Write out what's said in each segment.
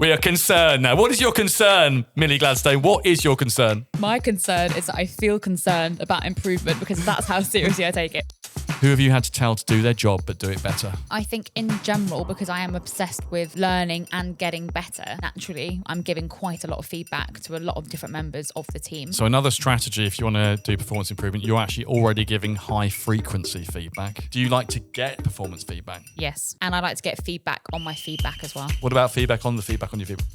We are concerned now. What is your concern, Millie Gladstone? What is your concern? My concern is that I feel concerned about improvement because that's how seriously I take it. Who have you had to tell to do their job but do it better? I think in general, because I am obsessed with learning and getting better, naturally, I'm giving quite a lot of feedback to a lot of different members of the team. So another strategy, if you want to do performance improvement, you're actually already giving high frequency feedback. Do you like to get performance feedback? Yes. And I like to get feedback on my feedback as well. What about feedback on the feedback on your feedback?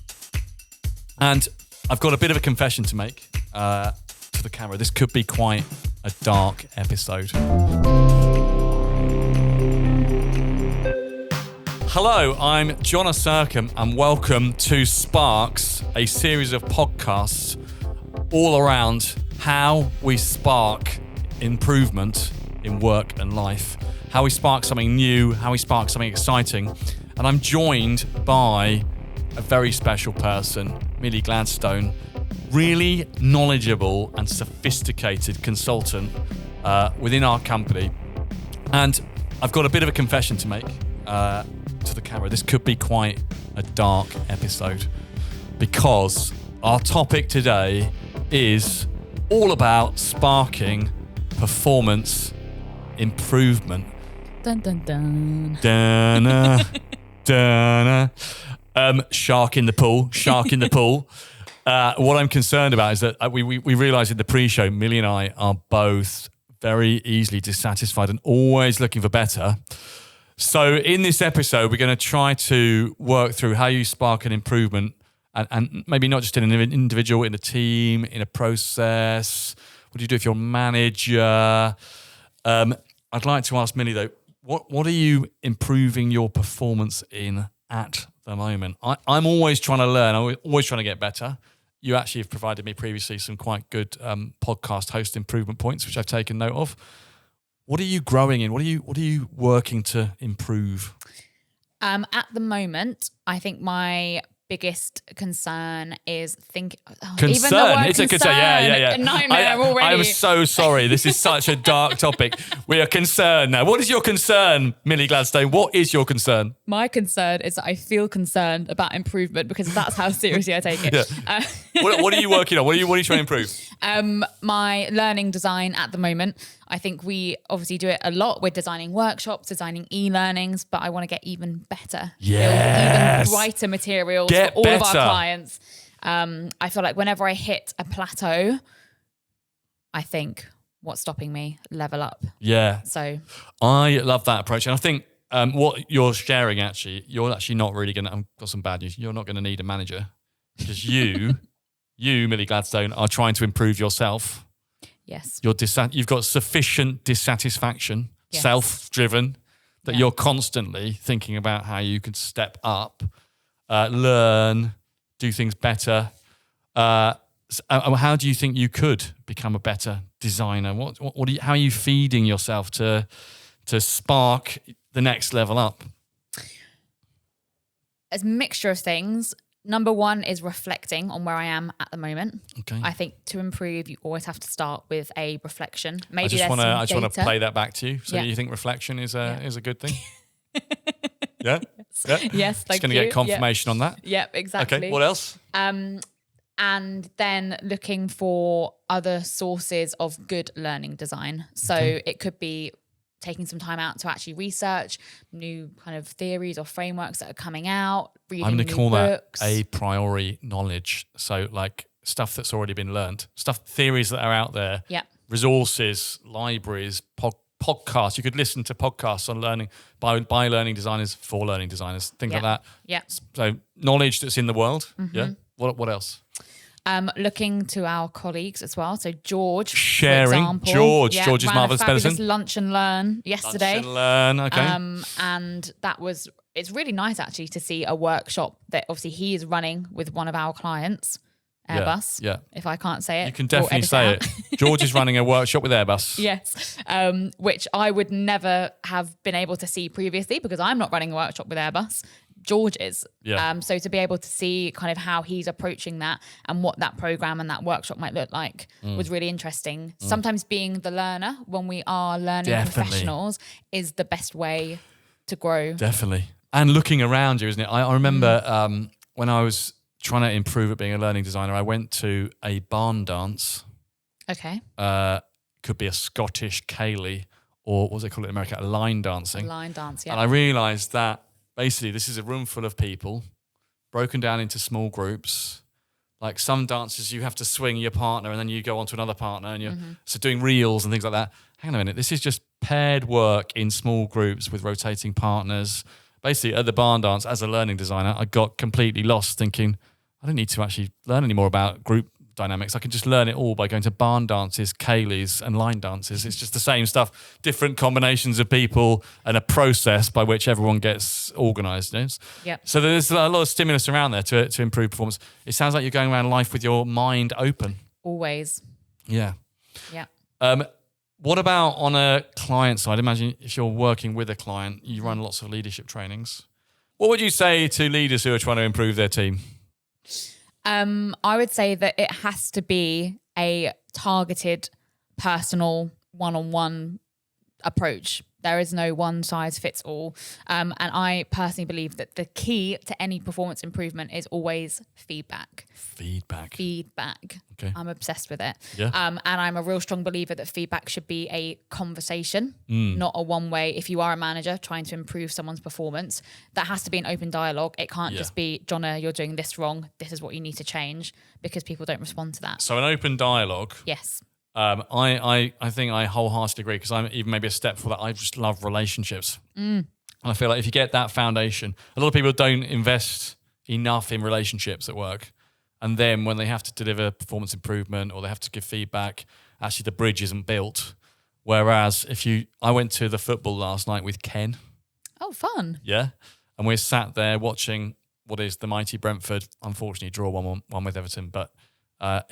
And I've got a bit of a confession to make to the camera. This could be quite a dark episode. Hello, I'm Jonna and welcome to Sparks, a series of podcasts all around how we spark improvement in work and life, how we spark something new, how we spark something exciting. And I'm joined by a very special person, Millie Gladstone, really knowledgeable and sophisticated consultant within our company. And I've got a bit of a confession to make to the camera. This could be quite a dark episode because our topic today is all about sparking performance improvement. Dun, dun, dun. Dun, dun, shark in the pool. What I'm concerned about is that we realised in the pre-show, Millie and I are both very easily dissatisfied and always looking for better. So in this episode, we're going to try to work through how you spark an improvement and maybe not just in an individual, in a team, in a process. What do you do if you're a manager? I'd like to ask Millie though, what are you improving your performance in at the moment? I'm always trying to learn. I'm always trying to get better. You actually have provided me previously some quite good podcast host improvement points, which I've taken note of. What are you growing in? What are you working to improve? At the moment, I think my biggest concern is concern. Even the word It's a concern. Yeah. A nightmare already. I'm so sorry. This is such a dark topic. We are concerned now. What is your concern, Millie Gladstone? What is your concern? My concern is that I feel concerned about improvement because that's how seriously I take it. Yeah. What are you working on? What are you trying to improve? My learning design at the moment. I think we obviously do it a lot. We're designing workshops, designing e-learnings, but I want to get even better. Yes. Build even brighter materials for all of our clients. I feel like whenever I hit a plateau, I think, what's stopping me? Level up. Yeah. So I love that approach. And I think what you're sharing actually, you're actually not really going to, I've got some bad news. You're not going to need a manager because you, Millie Gladstone, are trying to improve yourself. Yes. You've got sufficient dissatisfaction, yes. Self-driven, that you're constantly thinking about how you can step up, learn, do things better. How do you think you could become a better designer? How are you feeding yourself to spark the next level up? As a mixture of things. Number one is reflecting on where I am at the moment. Okay. I think to improve, you always have to start with a reflection. Maybe I just want to play that back to you. So you think reflection is a good thing? Yeah? Yes, thank you. Just going to get confirmation on that. Yep, exactly. Okay, what else? And then looking for other sources of good learning design. So it could be taking some time out to actually research new kind of theories or frameworks that are coming out, reading new books. I'm going to call that a priori knowledge. So like stuff that's already been learned, theories that are out there, resources, libraries, podcasts. You could listen to podcasts on learning by learning designers for learning designers, things like that. Yeah. So knowledge that's in the world. Mm-hmm. Yeah. What else? Looking to our colleagues as well. So George, sharing. For example, George is marvelous medicine. Lunch and learn yesterday. Lunch and learn, okay. And it's really nice actually to see a workshop that obviously he is running with one of our clients, Airbus. Yeah. If I can't say it, you can definitely say it. George is running a workshop with Airbus. Yes, which I would never have been able to see previously because I'm not running a workshop with Airbus. George is. Yeah. So to be able to see kind of how he's approaching that and what that program and that workshop might look like was really interesting. Sometimes being the learner when we are learning professionals is the best way to grow. Definitely. And looking around you, isn't it? I remember when I was trying to improve at being a learning designer, I went to a barn dance. Okay. Could be a Scottish ceilidh, or what was it called in America? A line dancing. A line dance, yeah. And I realised that basically this is a room full of people broken down into small groups. Like some dances, you have to swing your partner and then you go on to another partner and you're so doing reels and things like that. Hang on a minute, this is just paired work in small groups with rotating partners. Basically, at the barn dance, as a learning designer, I got completely lost thinking, I don't need to actually learn any more about group dynamics. I can just learn it all by going to barn dances, ceilidhs, and line dances. It's just the same stuff, different combinations of people and a process by which everyone gets organised. You know? Yep. So there's a lot of stimulus around there to improve performance. It sounds like you're going around life with your mind open. Always. Yeah. Yeah. What about on a client side? Imagine if you're working with a client, you run lots of leadership trainings. What would you say to leaders who are trying to improve their team? I would say that it has to be a targeted, personal, one-on-one approach. There is no one size fits all. And I personally believe that the key to any performance improvement is always feedback. Feedback. Okay. I'm obsessed with it. Yeah. And I'm a real strong believer that feedback should be a conversation, not a one-way. If you are a manager trying to improve someone's performance, that has to be an open dialogue. It can't just be, Jonna, you're doing this wrong. This is what you need to change, because people don't respond to that. So an open dialogue. Yes. I think I wholeheartedly agree, because I'm even maybe a step for that. I just love relationships. And I feel like if you get that foundation, a lot of people don't invest enough in relationships at work. And then when they have to deliver performance improvement or they have to give feedback, actually the bridge isn't built. Whereas I went to the football last night with Ken. Oh, fun. Yeah. And we're sat there watching what is the mighty Brentford, unfortunately draw 1-1 with Everton. But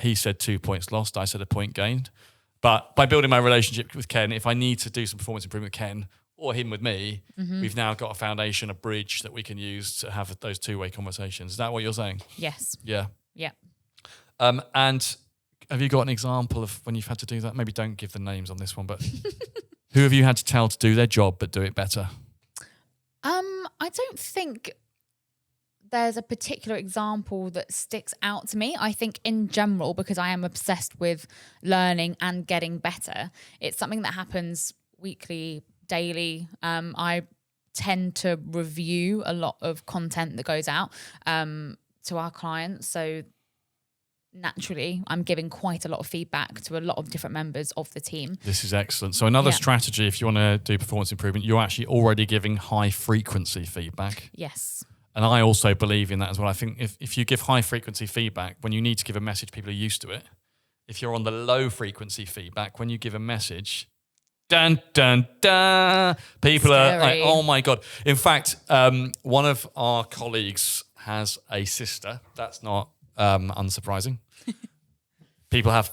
he said 2 points lost. I said a point gained. But by building my relationship with Ken, if I need to do some performance improvement with Ken or him with me, we've now got a foundation, a bridge that we can use to have those two-way conversations. Is that what you're saying? Yes. Yeah. Yeah. And have you got an example of when you've had to do that? Maybe don't give the names on this one, but who have you had to tell to do their job but do it better? I don't think there's a particular example that sticks out to me. I think in general, because I am obsessed with learning and getting better, it's something that happens weekly, daily. I tend to review a lot of content that goes out to our clients. So naturally, I'm giving quite a lot of feedback to a lot of different members of the team. This is excellent. So another strategy, if you want to do performance improvement, you're actually already giving high frequency feedback. Yes. And I also believe in that as well. I think if you give high frequency feedback, when you need to give a message, people are used to it. If you're on the low frequency feedback, when you give a message, dun, dun, dun, people are like, oh my God. In fact, one of our colleagues has a sister. That's not unsurprising. People have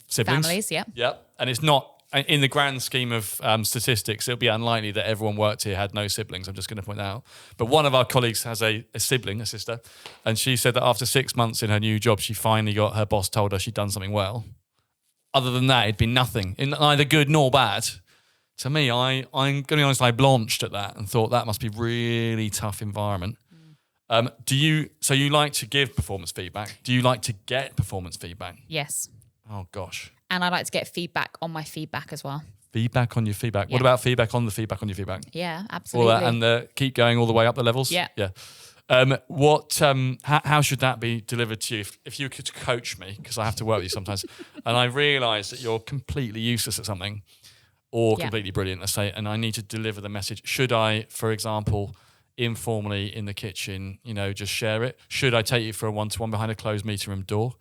siblings. Families, yeah. Yep. And it's not, in the grand scheme of statistics, it'll be unlikely that everyone worked here had no siblings. I'm just going to point that out. But one of our colleagues has a sibling, a sister, and she said that after 6 months in her new job, she finally got her boss told her she'd done something well. Other than that, it'd been nothing, neither good nor bad. To me, I'm going to be honest, I blanched at that and thought that must be really tough environment. So you like to give performance feedback? Do you like to get performance feedback? Yes. Oh gosh. And I like to get feedback on my feedback as well. Feedback on your feedback. Yeah. What about feedback on the feedback on your feedback? Yeah, absolutely. And keep going all the way up the levels? Yeah. Yeah. How should that be delivered to you? If you could coach me, because I have to work with you sometimes, and I realise that you're completely useless at something or completely brilliant, let's say, and I need to deliver the message. Should I, for example, informally in the kitchen, just share it? Should I take you for a one-to-one behind a closed meeting room door?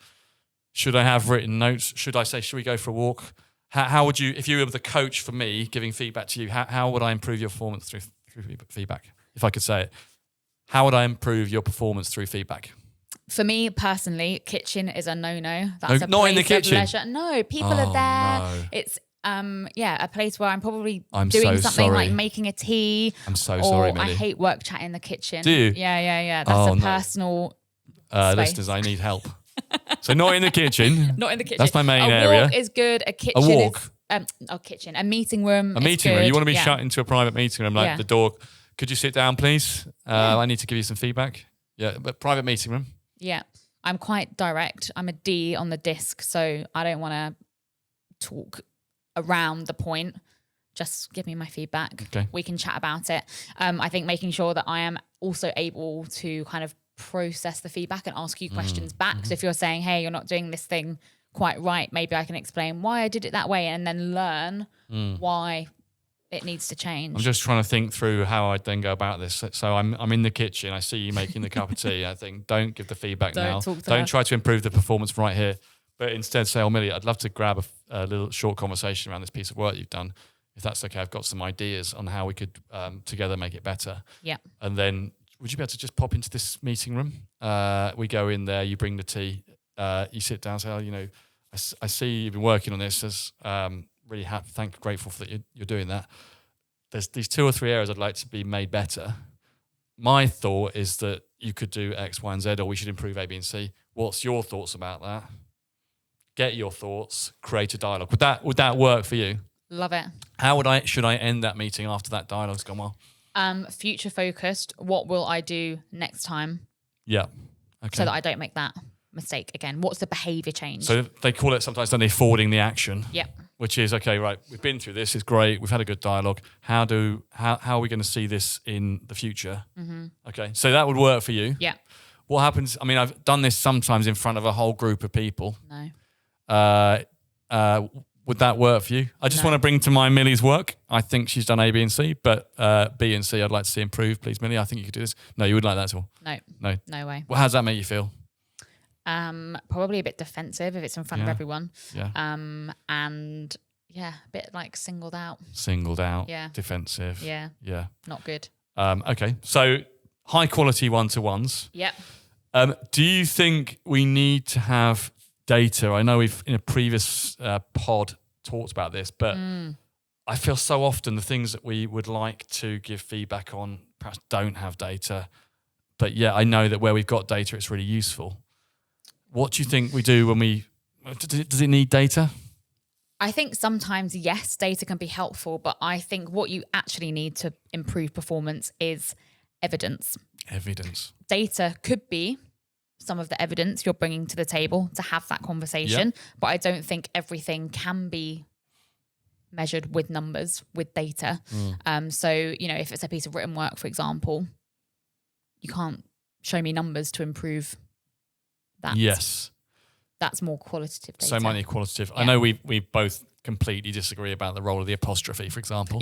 Should I have written notes? Should I say, should we go for a walk? How would you, if you were the coach for me, giving feedback to you, how would I improve your performance through feedback? If I could say it. How would I improve your performance through feedback? For me personally, kitchen is a no-no. That's a not place in the kitchen. Of leisure. No, people are there. No. It's a place where I'm probably doing something like making a tea. I'm so sorry, Millie. I hate work chat in the kitchen. Do you? Yeah. That's a personal space. Listeners, I need help. So not in the kitchen. Not in the kitchen. That's my main area. A walk is good. A kitchen is... A meeting room. A meeting room. You want to be shut into a private meeting room, like the door. Could you sit down, please? I need to give you some feedback. Yeah, but private meeting room. Yeah. I'm quite direct. I'm a D on the disc, so I don't want to talk around the point. Just give me my feedback. Okay. We can chat about it. I think making sure that I am also able to kind of process the feedback and ask you questions back. So if you're saying, hey, you're not doing this thing quite right, maybe I can explain why I did it that way and then learn why it needs to change. I'm just trying to think through how I'd then go about this. So I'm in the kitchen. I see you making the cup of tea. I think, don't give the feedback now. Don't try to improve the performance right here. But instead say, Millie, I'd love to grab a little short conversation around this piece of work you've done. If that's okay, I've got some ideas on how we could together make it better. Yeah. And then would you be able to just pop into this meeting room? We go in there, you bring the tea, you sit down, say, I see you've been working on this. As really happy, grateful for that you're doing that. There's these 2 or 3 areas I'd like to be made better. My thought is that you could do X, Y, and Z, or we should improve A, B, and C. What's your thoughts about that? Get your thoughts, create a dialogue. Would that work for you? Love it. How should I end that meeting after that dialogue's gone well? Future focused. What will I do next time? Yeah. Okay. So that I don't make that mistake again. What's the behavior change? So they call it sometimes, don't they, forwarding the action? Yep. Which is, okay, right, we've been through this, it's great, we've had a good dialogue. How are we going to see this in the future? Mm-hmm. Okay, so that would work for you. Yeah. What happens, I've done this sometimes in front of a whole group of people. No. Would that work for you? I just want to bring to mind Millie's work. I think she's done A, B, and C, but B and C I'd like to see improve. Please, Millie, I think you could do this. No, you wouldn't like that at all? No way. Well, how does that make you feel? Probably a bit defensive if it's in front of everyone. Yeah. And a bit like singled out. Yeah. Defensive. Yeah. Yeah. Not good. Okay. So high quality one-to-ones. Yep. Do you think we need to have data? I know we've in a previous pod talked about this, but I feel so often the things that we would like to give feedback on perhaps don't have data. But yeah, I know that where we've got data, it's really useful. What do you think we do when does it need data? I think sometimes, yes, data can be helpful, but I think what you actually need to improve performance is evidence. Data could be some of the evidence you're bringing to the table to have that conversation, but I don't think everything can be measured with numbers, with data. So, if it's a piece of written work, for example, you can't show me numbers to improve that. Yes. That's more qualitative data. So many qualitative. Yeah. I know we both completely disagree about the role of the apostrophe, for example.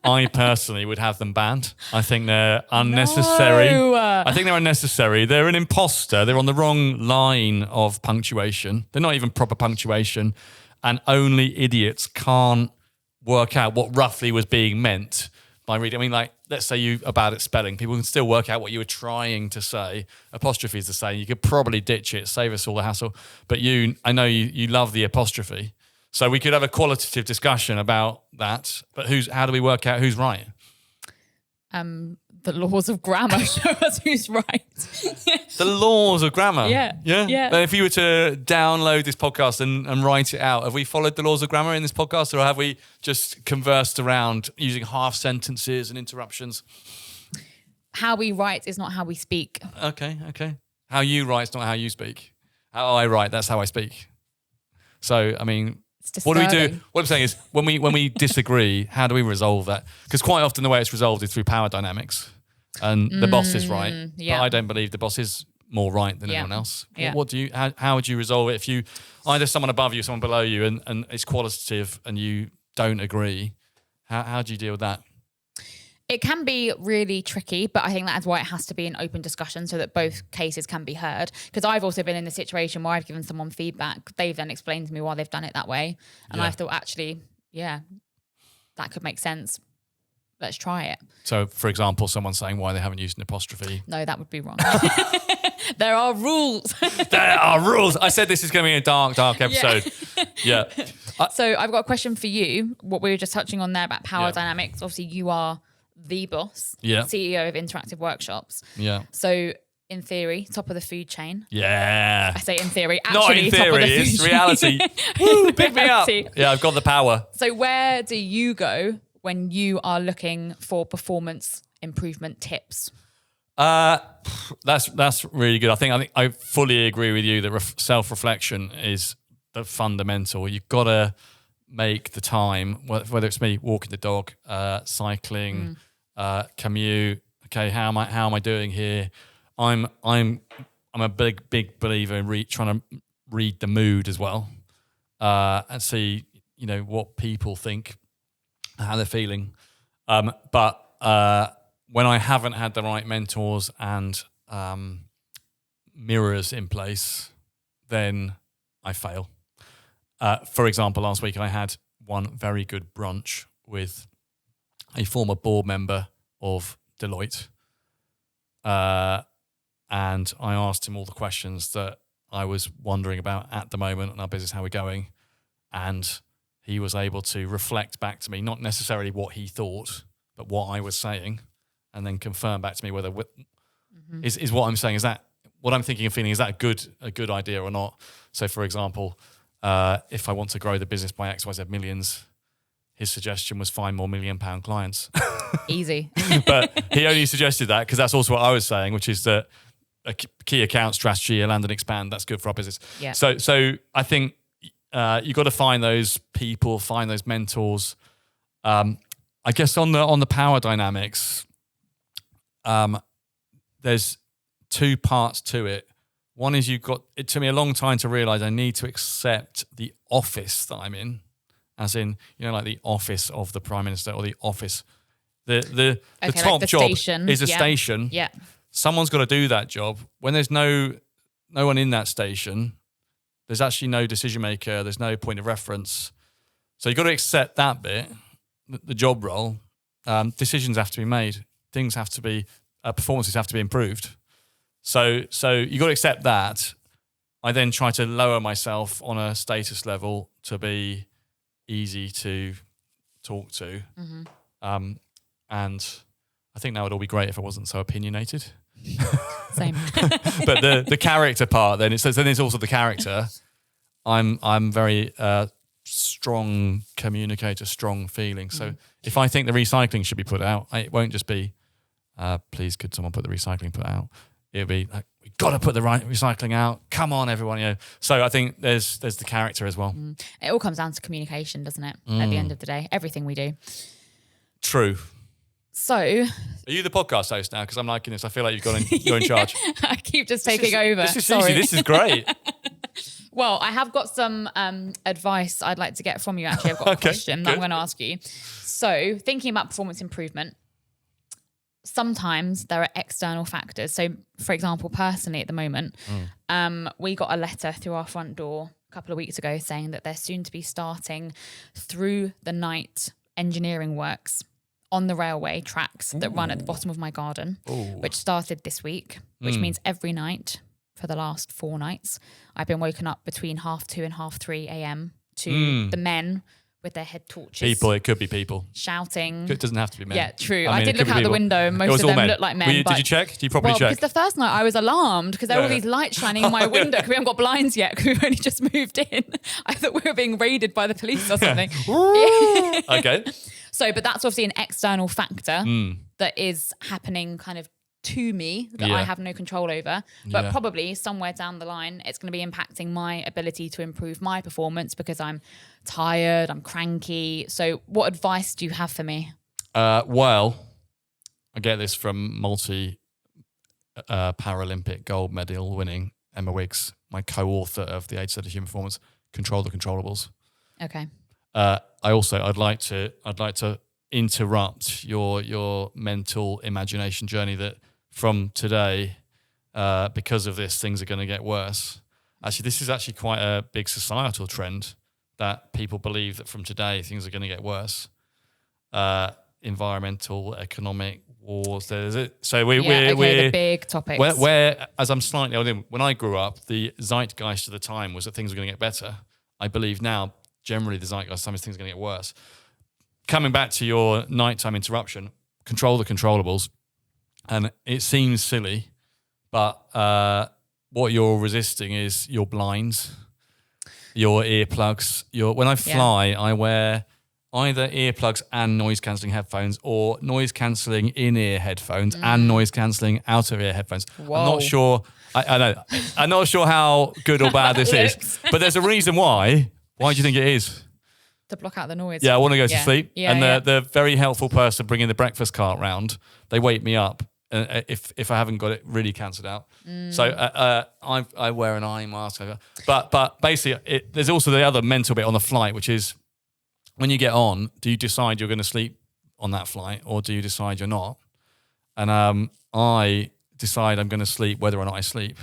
I personally would have them banned. I think they're unnecessary. No. I think they're unnecessary. They're an imposter. They're on the wrong line of punctuation. They're not even proper punctuation. And only idiots can't work out what roughly was being meant by reading. Let's say you are bad at spelling. People can still work out what you were trying to say. Apostrophe is the same. You could probably ditch it, save us all the hassle. But I know you love the apostrophe. So we could have a qualitative discussion about that. But how do we work out who's right? The laws of grammar show us who's right. The laws of grammar? Yeah. But if you were to download this podcast and write it out, have we followed the laws of grammar in this podcast, or have we just conversed around using half sentences and interruptions? How we write is not how we speak. Okay. How you write is not how you speak. How I write, that's how I speak. So, what do we do? What I'm saying is, when we disagree, how do we resolve that? Because quite often the way it's resolved is through power dynamics. And the boss is right, but I don't believe the boss is more right than anyone else. Yeah. How would you resolve it if you either someone above you, someone below you, and it's qualitative and you don't agree? How do you deal with that? It can be really tricky, but I think that's why it has to be an open discussion so that both cases can be heard. Because I've also been in the situation where I've given someone feedback. They've then explained to me why they've done it that way. And I thought, actually, that could make sense. Let's try it. So, for example, someone saying why they haven't used an apostrophe. No, that would be wrong. There are rules. There are rules. I said this is going to be a dark episode. Yeah. So I've got a question for you. What we were just touching on there about power dynamics. Obviously, you are the boss, CEO of Interactive Workshops. Yeah. So in theory, top of the food chain. Yeah. I say in theory. Actually, not in theory, it's reality. Woo, pick me up. Yeah, I've got the power. So where do you go when you are looking for performance improvement tips? That's really good. I think I fully agree with you that self-reflection is the fundamental. You've got to make the time, whether it's me walking the dog, cycling, commute. Okay, how am I doing here? I'm a big believer in trying to read the mood as well, and see what people think, how they're feeling. But when I haven't had the right mentors and mirrors in place, then I fail. For example, last week I had one very good brunch with a former board member of Deloitte. And I asked him all the questions that I was wondering about at the moment in our business, how we're going. And he was able to reflect back to me, not necessarily what he thought, but what I was saying, and then confirm back to me whether is what I'm saying, is that what I'm thinking and feeling, is that a good idea or not? So, for example, if I want to grow the business by XYZ millions, his suggestion was find more £1 million clients. Easy. But he only suggested that because that's also what I was saying, which is that a key account strategy, a land and expand, that's good for our business. Yeah. So I think you've got to find those people, find those mentors. I guess on the power dynamics, there's two parts to it. One is it took me a long time to realize I need to accept the office that I'm in, as in, like the office of the Prime Minister or the office. The top the job station. is a station. Yeah. Someone's got to do that job. When there's no one in that station, there's actually no decision maker. There's no point of reference. So you've got to accept that bit, the job role. Decisions have to be made. Things have to be, performances have to be improved. So you've got to accept that. I then try to lower myself on a status level to be easy to talk to. Mm-hmm. And I think that would all be great if I wasn't so opinionated. Same. But the character part, then there's also the character. I'm very strong communicator, strong feeling. So if I think the recycling should be put out, it won't just be, please could someone put the recycling put out. It'll be like, we've got to put the right recycling out. Come on, everyone. So I think there's the character as well. It all comes down to communication, doesn't it? At the end of the day, everything we do. True. So, are you the podcast host now? Because I'm liking this. I feel like you're in charge. I keep just taking over. This is Sorry. easy. This is great. Well, I have got some advice I'd like to get from you. Actually, I've got a question that I'm going to ask you. So, thinking about performance improvement, sometimes there are external factors. So, for example, personally at the moment, we got a letter through our front door a couple of weeks ago saying that they're soon to be starting through the night engineering works on the railway tracks that run at the bottom of my garden, which started this week, which means every night for the last 4 nights, I've been woken up between 2:30 and 3:30 a.m. to the men with their head torches. People, it could be people. Shouting. It doesn't have to be men. Yeah, true. I mean, I did look out the window and most of them looked like men. Did you check? Did you properly check? Because the first night I was alarmed because there were all these lights shining in my window because we haven't got blinds yet because we've only just moved in. I thought we were being raided by the police or something. Okay. So, but that's obviously an external factor that is happening kind of to me that I have no control over. But probably somewhere down the line, it's going to be impacting my ability to improve my performance because I'm tired, I'm cranky. So what advice do you have for me? Well, I get this from Paralympic gold medal winning Emma Wiggs, my co-author of the 8 Steps to Human Performance, Control the Controllables. Okay. I'd like to interrupt your mental imagination journey that from today, because of this, things are going to get worse. Actually, this is actually quite a big societal trend that people believe that from today things are going to get worse. Environmental, economic wars. So we're the big topics. Where, as I'm slightly old, when I grew up, the zeitgeist of the time was that things were going to get better. I believe now, generally, the zeitgeist time is things are going to get worse. Coming back to your nighttime interruption, control the controllables. And it seems silly, but what you're resisting is your blinds, your earplugs. When I fly, I wear either earplugs and noise cancelling headphones, or noise cancelling in-ear headphones and noise cancelling out-of-ear headphones. Whoa. I'm not sure. I know. I'm not sure how good or bad this is, but there's a reason why. Why do you think it is? To block out the noise. Yeah, I want to go to sleep. Yeah, and the very helpful person bringing the breakfast cart round, they wake me up if I haven't got it really cancelled out. So I wear an eye mask. But basically, there's also the other mental bit on the flight, which is when you get on, do you decide you're going to sleep on that flight or do you decide you're not? And I decide I'm going to sleep whether or not I sleep.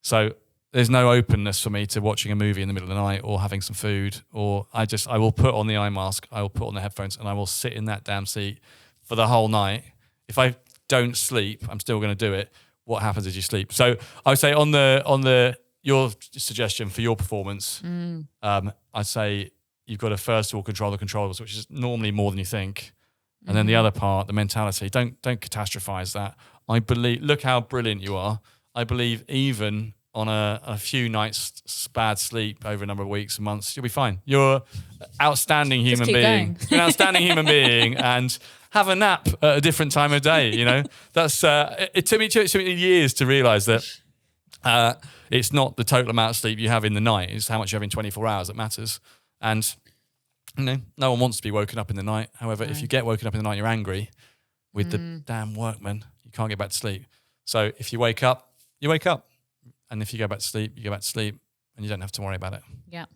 So there's no openness for me to watching a movie in the middle of the night or having some food, or I will put on the eye mask, I will put on the headphones, and I will sit in that damn seat for the whole night. If I don't sleep, I'm still going to do it. What happens is you sleep. So I would say on your suggestion for your performance, I'd say you've got to first of all control the controllables, which is normally more than you think. And then the other part, the mentality, don't catastrophize that. I believe, look how brilliant you are. I believe even on a few nights bad sleep over a number of weeks and months, you'll be fine. You're an outstanding human being. You're an outstanding human being, and have a nap at a different time of day. You know, that's it took me years to realise that it's not the total amount of sleep you have in the night; it's how much you have in 24 hours that matters. And you know, no one wants to be woken up in the night. However, if you get woken up in the night, you're angry with the damn workman. You can't get back to sleep. So if you wake up, you wake up. And if you go back to sleep, you go back to sleep and you don't have to worry about it. Yeah.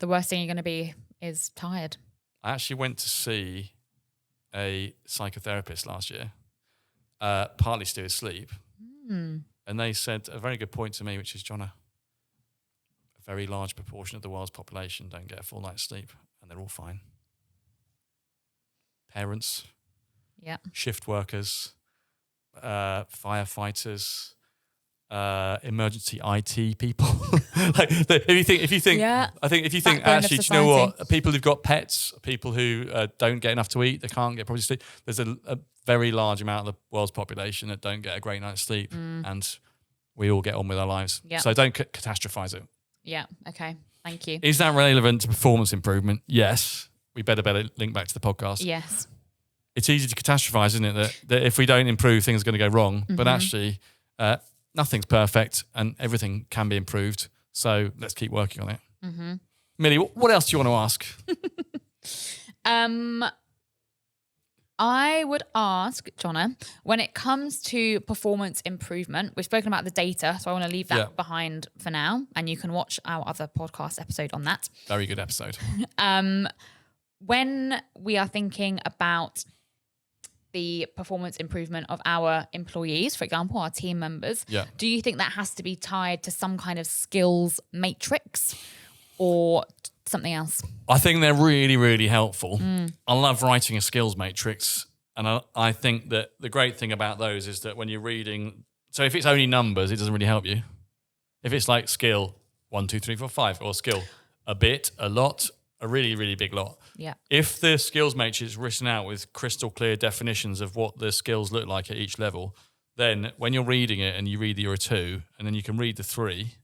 The worst thing you're going to be is tired. I actually went to see a psychotherapist last year, partly to do with sleep. And they said a very good point to me, which is, Jonna, a very large proportion of the world's population don't get a full night's sleep and they're all fine. Parents, shift workers, firefighters, emergency IT people. if you think, I think if you think actually, do you know what? People who've got pets, people who don't get enough to eat, they can't get properly sleep. There's a very large amount of the world's population that don't get a great night's sleep, and we all get on with our lives. So don't catastrophize it. Yeah. Okay. Thank you. Is that relevant to performance improvement? Yes. We better link back to the podcast. Yes. It's easy to catastrophize, isn't it? That if we don't improve, things are going to go wrong. But actually, nothing's perfect and everything can be improved. So let's keep working on it. Millie, what else do you want to ask? I would ask, Jonna, when it comes to performance improvement, we've spoken about the data, so I want to leave that behind for now, and you can watch our other podcast episode on that. Very good episode. When we are thinking about the performance improvement of our employees, for example, our team members, do you think that has to be tied to some kind of skills matrix or something else? I think they're really, really helpful. I love writing a skills matrix. And I think that the great thing about those is that when you're reading, so if it's only numbers, it doesn't really help you. If it's like skill 1, 2, 3, 4, 5, or skill a bit, a lot, a really, really big lot. Yeah. If the skills matrix is written out with crystal clear definitions of what the skills look like at each level, then when you're reading it and you read that you're a 2, and then you can read the 3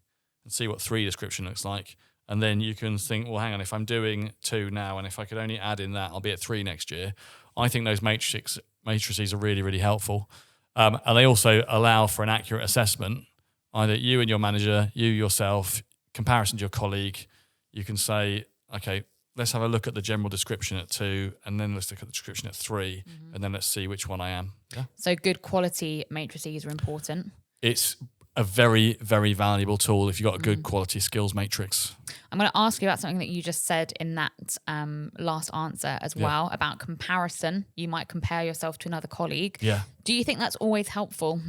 and see what 3 description looks like, and then you can think, well, hang on, if I'm doing 2 now, and if I could only add in that, I'll be at 3 next year. I think those matrices are really, really helpful. And they also allow for an accurate assessment, either you and your manager, you yourself, comparison to your colleague. You can say, okay, let's have a look at the general description at 2, and then let's look at the description at 3, and then let's see which one I am. Yeah. So good quality matrices are important. It's a very, very valuable tool if you've got a good quality skills matrix. I'm going to ask you about something that you just said in that last answer as well, about comparison. You might compare yourself to another colleague. Yeah. Do you think that's always helpful?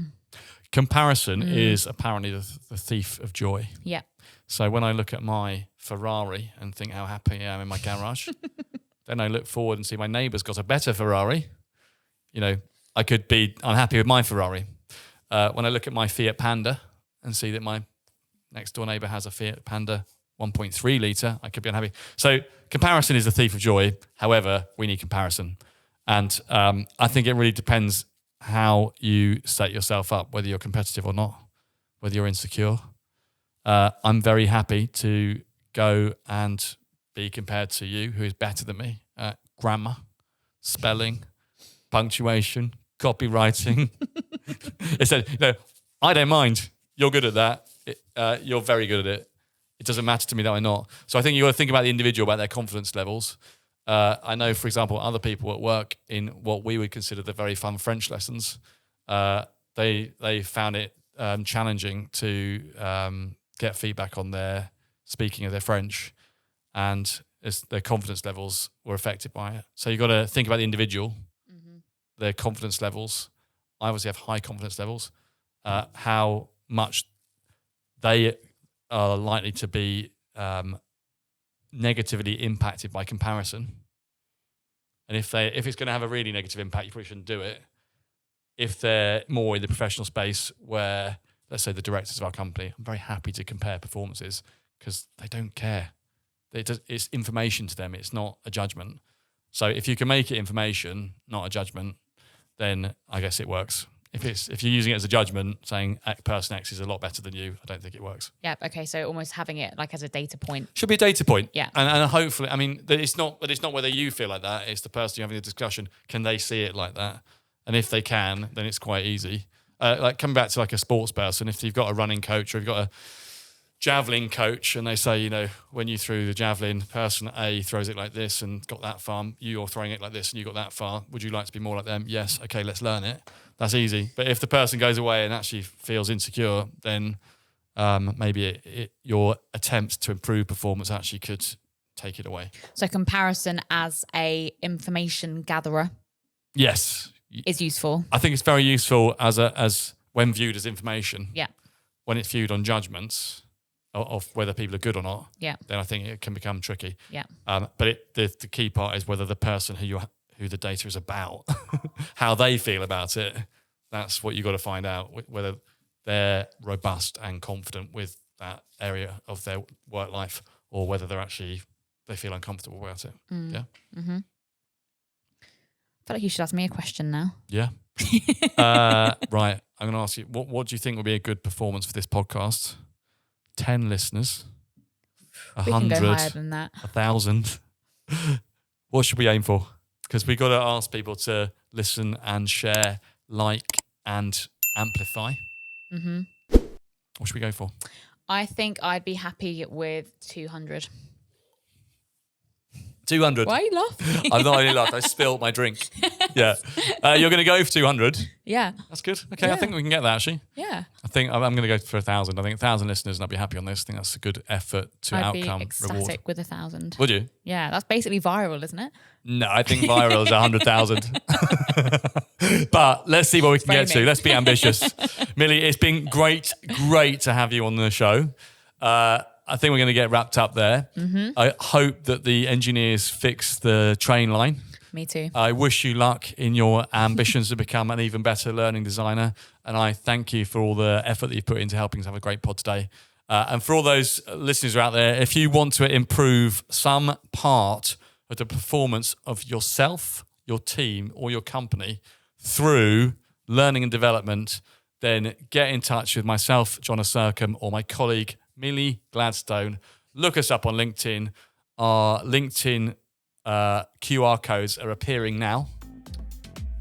Comparison is apparently the thief of joy. Yeah. So when I look at my Ferrari and think how happy I am in my garage, then I look forward and see my neighbour's got a better Ferrari. You know, I could be unhappy with my Ferrari. When I look at my Fiat Panda and see that my next door neighbour has a Fiat Panda 1.3 litre, I could be unhappy. So comparison is the thief of joy. However, we need comparison. And I think it really depends how you set yourself up, whether you're competitive or not, whether you're insecure. I'm very happy to go and be compared to you, who is better than me. grammar, spelling, punctuation, copywriting. It said, I don't mind. You're good at that. You're very good at it. It doesn't matter to me that I'm not. So I think you got to think about the individual, about their confidence levels. I know, for example, other people at work in what we would consider the very fun French lessons, they found it challenging to get feedback on their speaking of their French, and their confidence levels were affected by it. So you've got to think about the individual, their confidence levels. I obviously have high confidence levels. How much they are likely to be negatively impacted by comparison. And if it's going to have a really negative impact, you probably shouldn't do it. If they're more in the professional space where, let's say, the directors of our company, I'm very happy to compare performances because they don't care. It's information to them. It's not a judgment. So if you can make it information, not a judgment, then I guess it works. If you're using it as a judgment, saying person X is a lot better than you, I don't think it works. Yeah. Okay. So almost having it like as a data point. Should be a data point. Yeah. And hopefully, I mean, it's not whether you feel like that. It's the person you're having the discussion. Can they see it like that? And if they can, then it's quite easy. Like coming back to like a sports person, if you've got a running coach or you've got a javelin coach and they say, when you threw the javelin, person A throws it like this and got that far, you're throwing it like this and you got that far. Would you like to be more like them? Yes. Okay, let's learn it. That's easy. But if the person goes away and actually feels insecure, then maybe your attempts to improve performance actually could take it away. So comparison as a information gatherer. Yes. Is useful. I think it's very useful as when viewed as information. Yeah. When it's viewed on judgments of whether people are good or not, then I think it can become tricky. Yeah. But the key part is whether the person who the data is about, how they feel about it. That's what you got to find out, whether they're robust and confident with that area of their work life, or whether they feel uncomfortable about it. Yeah. Mm-hmm. I feel like you should ask me a question now. Yeah. Right. I'm going to ask you, what do you think would be a good performance for this podcast? 10 listeners, 100, we can go higher than that. 1,000. What should we aim for? Because we've got to ask people to listen and share, like and amplify. Mm-hmm. What should we go for? I think I'd be happy with 200. 200. Why are you laughing? I'm not only laughing, I spilled my drink. Yeah. You're going to go for 200? Yeah. That's good. Okay, yeah. I think we can get that, actually. Yeah. I think I'm going to go for 1,000. I think 1,000 listeners and I'd be happy on this. I think that's a good effort to outcome I'd be ecstatic reward. with 1,000. Would you? Yeah, that's basically viral, isn't it? No, I think viral is 100,000. But let's see what we can get to. Let's be ambitious. Millie, it's been great to have you on the show. I think we're going to get wrapped up there. Mm-hmm. I hope that the engineers fix the train line. Me too. I wish you luck in your ambitions to become an even better learning designer. And I thank you for all the effort that you've put into helping us have a great pod today. And for all those listeners out there, if you want to improve some part of the performance of yourself, your team, or your company through learning and development, then get in touch with myself, Jonna Circum, or my colleague, Millie Gladstone. Look us up on LinkedIn. Our LinkedIn QR codes are appearing now.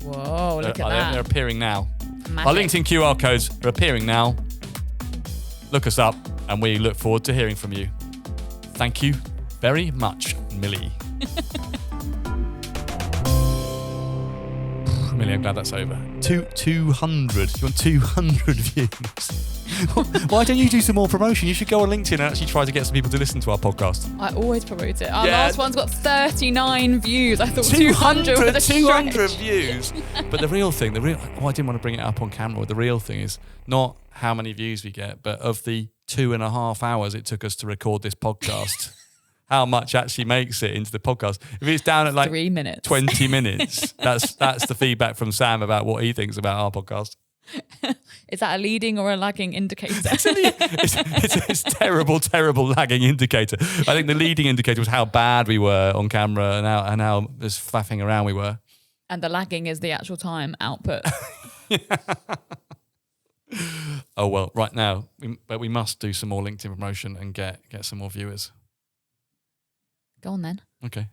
Whoa, look at that. They're appearing now. Magic. Our LinkedIn QR codes are appearing now. Look us up, and we look forward to hearing from you. Thank you very much, Millie. Millie, I'm glad that's over. 200. You want 200 views? Why don't you do some more promotion? You should go on LinkedIn and actually try to get some people to listen to our podcast. I always promote it. Our last one's got 39 views. I thought 200 was a 200 stretch. views. But I didn't want to bring it up on camera. The real thing is not how many views we get, but of the 2.5 hours it took us to record this podcast, how much actually makes it into the podcast. If it's down at like 3 minutes, 20 minutes, that's the feedback from Sam about what he thinks about our podcast. Is that a leading or a lagging indicator? It's terrible lagging indicator. I think the leading indicator was how bad we were on camera and how just flapping around we were. And the lagging is the actual time output. Oh, well, right now, we must do some more LinkedIn promotion and get some more viewers. Go on then. Okay.